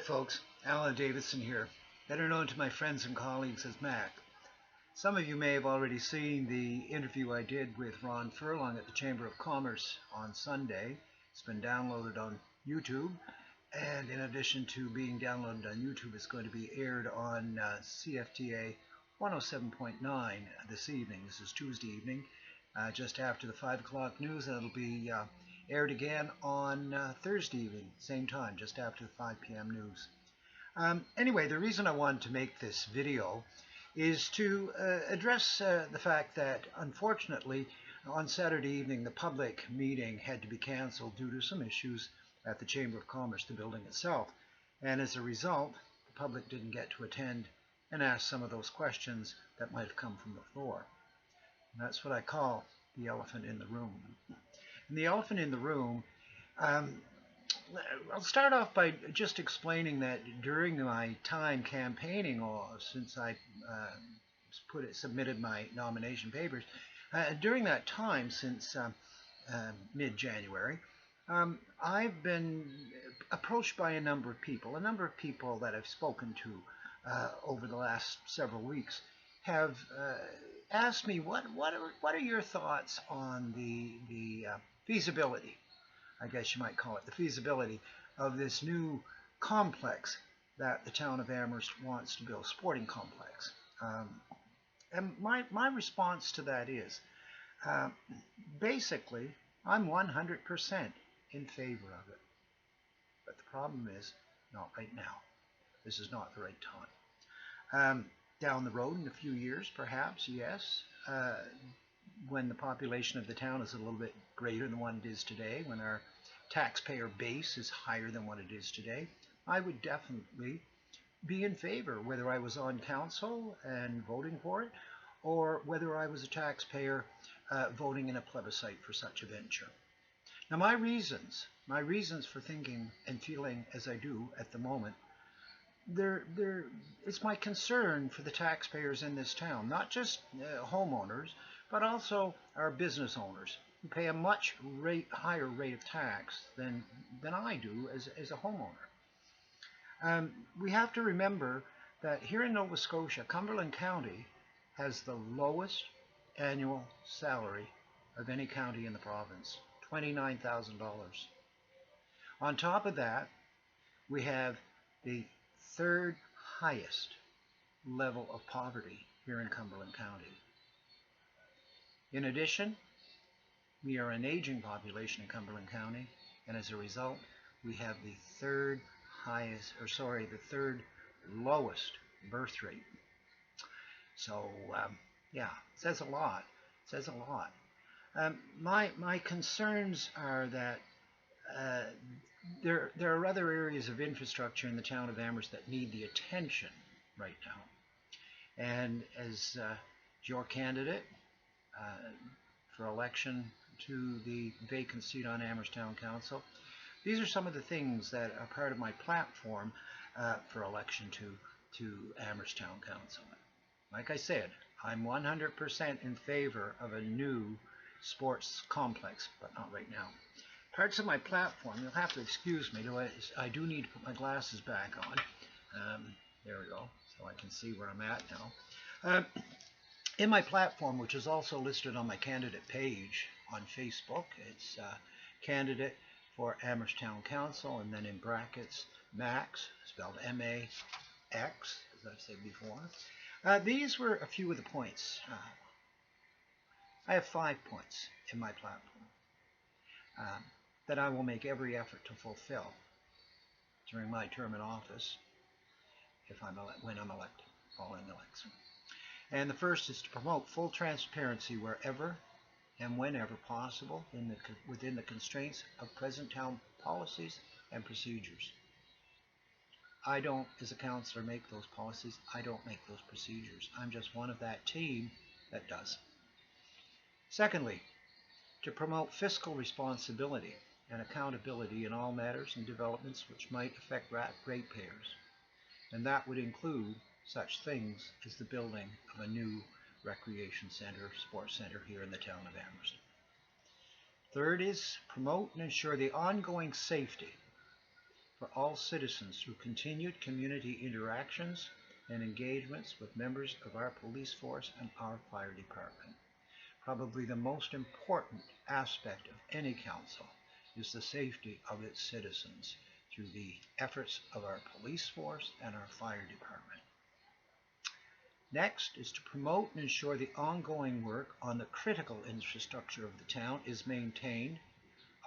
Folks, Alan Davidson here, better known to my friends and colleagues as Mac. Some of you may have already seen the interview I did with Ron Furlong at the Chamber of Commerce on Sunday. It's been downloaded on YouTube, and in addition to being downloaded on YouTube, it's going to be aired on CFTA 107.9 this evening. This is Tuesday evening, just after the 5 o'clock news, and it'll be aired again on Thursday evening, same time, just after the 5 p.m. news. Anyway, the reason I wanted to make this video is to address the fact that, unfortunately, on Saturday evening, the public meeting had to be canceled due to some issues at the Chamber of Commerce, the building itself. And as a result, the public didn't get to attend and ask some of those questions that might have come from the floor. And that's what I call the elephant in the room. And the elephant in the room, I'll start off by just explaining that during my time campaigning, since I submitted my nomination papers, during that time since mid-January, I've been approached by a number of people that I've spoken to over the last several weeks have asked me what are your thoughts on the feasibility, I guess you might call it, the feasibility of this new complex that the town of Amherst wants to build, sporting complex. And my response to that is, basically, I'm 100% in favor of it. But the problem is, not right now. This is not the right time. Down the road in a few years, perhaps, yes, when the population of the town is a little bit greater than what it is today, when our taxpayer base is higher than what it is today, I would definitely be in favor, whether I was on council and voting for it, or whether I was a taxpayer voting in a plebiscite for such a venture. Now, my reasons for thinking and feeling as I do at the moment, it's my concern for the taxpayers in this town, not just homeowners, but also our business owners who pay a much higher rate of tax than I do as a homeowner. We have to remember that here in Nova Scotia, Cumberland County has the lowest annual salary of any county in the province, $29,000. On top of that, we have the third highest level of poverty here in Cumberland County. In addition, we are an aging population in Cumberland County, and as a result, we have the third lowest birth rate. So, yeah, it says a lot. It says a lot. My concerns are that there are other areas of infrastructure in the town of Amherst that need the attention right now. And as your candidate for election to the vacant seat on Amherst Town Council, these are some of the things that are part of my platform for election to Amherst Town Council. Like I said, I'm 100% in favor of a new sports complex, but not right now. Parts of my platform, you'll have to excuse me, I do need to put my glasses back on. There we go, so I can see where I'm at now. In my platform, which is also listed on my candidate page on Facebook, it's candidate for Amherst Town Council, and then in brackets, Max, spelled M-A-X, as I've said before. These were a few of the points. I have 5 points in my platform that I will make every effort to fulfill during my term in office when I'm elected, following the election. And the first is to promote full transparency wherever and whenever possible within the constraints of present town policies and procedures. I don't, as a councillor, make those policies. I don't make those procedures. I'm just one of that team that does. Secondly, to promote fiscal responsibility and accountability in all matters and developments which might affect ratepayers. And that would include such things as the building of a new recreation center, sports center here in the town of Amherst. Third is promote and ensure the ongoing safety for all citizens through continued community interactions and engagements with members of our police force and our fire department. Probably the most important aspect of any council is the safety of its citizens through the efforts of our police force and our fire department. Next is to promote and ensure the ongoing work on the critical infrastructure of the town is maintained,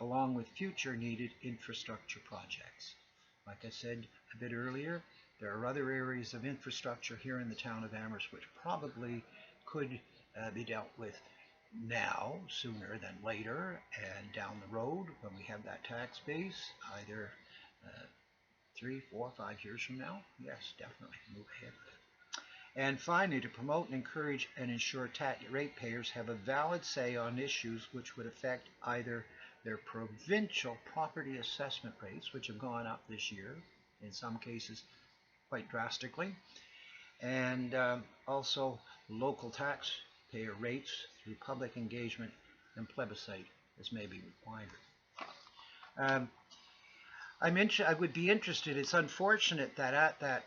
along with future needed infrastructure projects. Like I said a bit earlier, there are other areas of infrastructure here in the town of Amherst which probably could be dealt with now, sooner than later, and down the road when we have that tax base, either 3, 4, 5 years from now. Yes, definitely move ahead with it. And finally, to promote and encourage and ensure tax ratepayers have a valid say on issues which would affect either their provincial property assessment rates, which have gone up this year, in some cases quite drastically, and also local taxpayer rates through public engagement and plebiscite as may be required. I would be interested. It's unfortunate that at that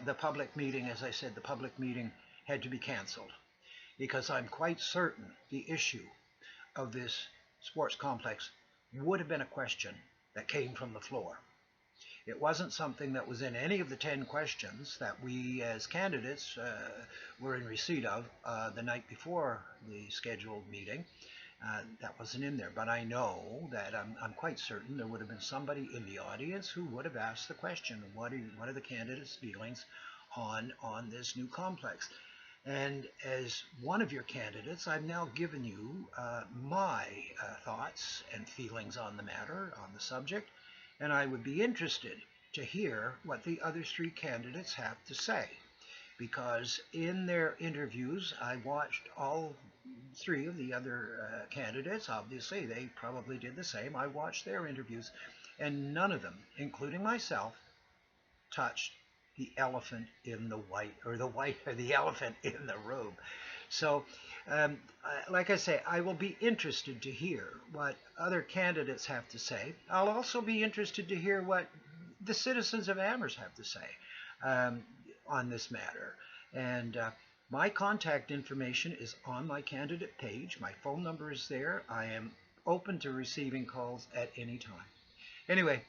the public meeting, as I said, the public meeting had to be canceled, because I'm quite certain the issue of this sports complex would have been a question that came from the floor. It wasn't something that was in any of the 10 questions that we as candidates were in receipt of the night before the scheduled meeting. That wasn't in there, but I know that I'm quite certain there would have been somebody in the audience who would have asked the question, what are the candidates' feelings on this new complex? And as one of your candidates, I've now given you my thoughts and feelings on the matter, on the subject, and I would be interested to hear what the other 3 candidates have to say, because in their interviews, I watched all 3 of the other candidates. Obviously, they probably did the same. I watched their interviews, and none of them, including myself, touched the elephant in the the elephant in the room. So, like I say, I will be interested to hear what other candidates have to say. I'll also be interested to hear what the citizens of Amherst have to say on this matter. And my contact information is on my candidate page. My phone number is there. I am open to receiving calls at any time. Anyway,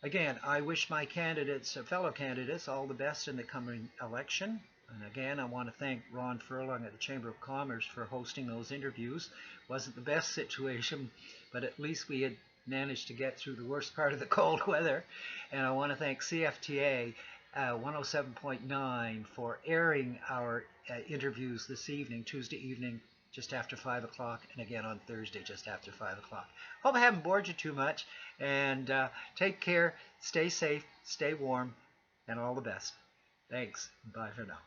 again, I wish my fellow candidates, all the best in the coming election. And again, I want to thank Ron Furlong at the Chamber of Commerce for hosting those interviews. Wasn't the best situation, but at least we had managed to get through the worst part of the cold weather. And I want to thank CFTA 107.9 for airing our interviews this evening, Tuesday evening, just after 5 o'clock, and again on Thursday, just after 5 o'clock. Hope I haven't bored you too much, and take care, stay safe, stay warm, and all the best. Thanks. Bye for now.